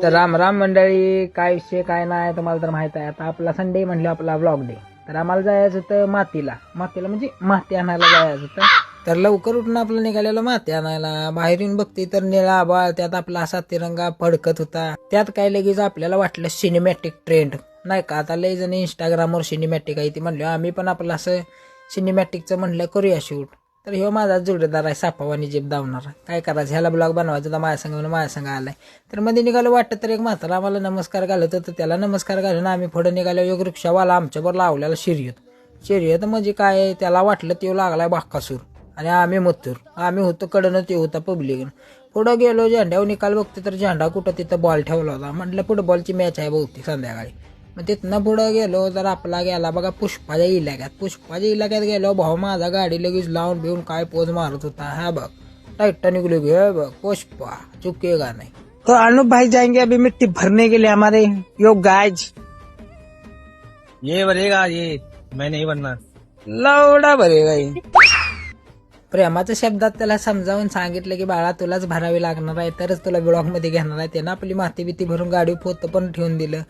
तर राम राम मंडळी, काय विषय काय नाही तुम्हाला तर माहित आहे. आता आपला संडे म्हणलं आपला व्लॉग डे. तर आम्हाला जायचं होतं मातीला म्हणजे माती आणायला जायचं होतं. तर लवकर उठून आपलं निघालेलं माती आणायला. बाहेर येऊन बघते तर निळा आभाळ, त्यात आपला असा तिरंगा फडकत होता. त्यात काय लगेच आपल्याला वाटलं सिनेमॅटिक ट्रेंड नाही का. आता लय जण इंस्टाग्रामवर सिनेमॅटिक आहे ती म्हणलं, आम्ही पण आपलं असं सिनेमॅटिकचं म्हणलं करूया शूट. तर ह्यो माझा जोडीदार आहे, सापावानी जीप धावणार. काय करायचं, ह्याला ब्लॉग बनवायचा तर माझ्या संग आलाय. तर मध्ये निघालो वाटतं तर एक म्हातारा आम्हाला नमस्कार घालत होतं, त्याला नमस्कार घालून आम्ही पुढे निघालो. एक रिक्षावाला आमच्यावर लावलेला शर्यत म्हणजे काय, त्याला वाटलं तो लागलाय बाक्कासूर आणि आम्ही मथुर. आम्ही होतो कडनं, ते होता पब्लिक. पुढं गेलो, झेंड्यावर निकाल बघते तर झेंडा कुठं तिथं बॉल ठेवला होता. म्हटलं फुटबॉलची मॅच आहे बहुतेक संध्याकाळी. मग तिथनं पुढं गेलो तर आपला गेला बघा पुष्पाच्या इलाक्यात गेलो. भाऊ माझा गाडी लगेच लावून बिवून काय पोज मारत होता. हा बघ टाइटॅनिक लोग है बघ, पुष्पा चुकेगा नहीं. तो अनूप भाई जाएंगे अभी मिट्टी भरने के लिए हमारे योग गाइज. ये भरेगा, ये मैं नहीं बनना. लवडा भरेगा ये. प्रेमाच्या शब्दात त्याला समजावून सांगितलं की बाळा तुलाच भरावी लागणार आहे, तरच तुला ब्लॉग मध्ये घेणार आहे. त्यानं आपली माती बिती भरून गाडी पोत पण ठेवून दिलं.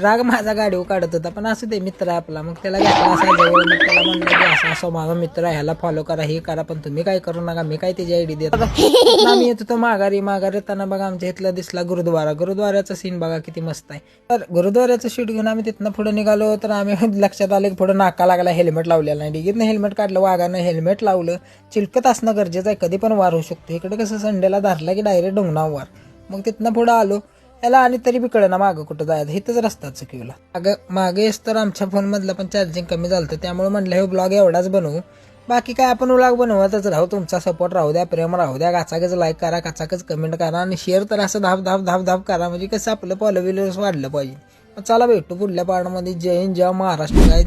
राग माझा गाडीवर काढत होता, पण असू दे मित्र आहे आपला. मग त्याला घेतला असा जवळ, मग त्याला म्हणलं की असं असं माझा मित्र आहे, ह्याला फॉलो करा, हे करा, पण तुम्ही काय करू नका, मी काय त्याची आयडी देत. आम्ही येत होतो माघारी येताना बघा आमच्या इथला दिसला गुरुद्वाराचा सीन बघा किती मस्त आहे. तर गुरुद्वाऱ्याचं शूट घेऊन आम्ही तिथनं पुढे निघालो. तर आम्ही लक्षात आलं की पुढे नाका लागला, हेल्मेट लावलेला नाही. डिगीतनं हेल्मेट काढलं, वाघानं हेल्मेट लावलं. चिलकत असणं गरजेचं आहे, कधी पण वार होऊ शकतो. इकडे कसं संडेला धरला की डायरेक्ट डोंगणावर वार. मग तिथनं पुढं आलो, याला आणि तरी बी कळेना मागं कुठं जायचं, इथंच रस्ता चुकवला. मागेच तर आमच्या फोन मधलं पण चार्जिंग कमी झालं, त्यामुळे म्हणलं हे ब्लॉग एवढाच बनवू. बाकी काय आपण व्लॉग बनवतच राहू. तुमचा सपोर्ट राहू द्या, प्रेम राहू द्या. काचाकच लाईक करा, काचाकच कमेंट करा आणि शेअर तर असं धाप करा, म्हणजे कसं आपलं फॉलोविलर्स वाढलं पाहिजे. चला भेटू पुढल्या पार्टमध्ये. जय हिंद, जय महाराष्ट्र.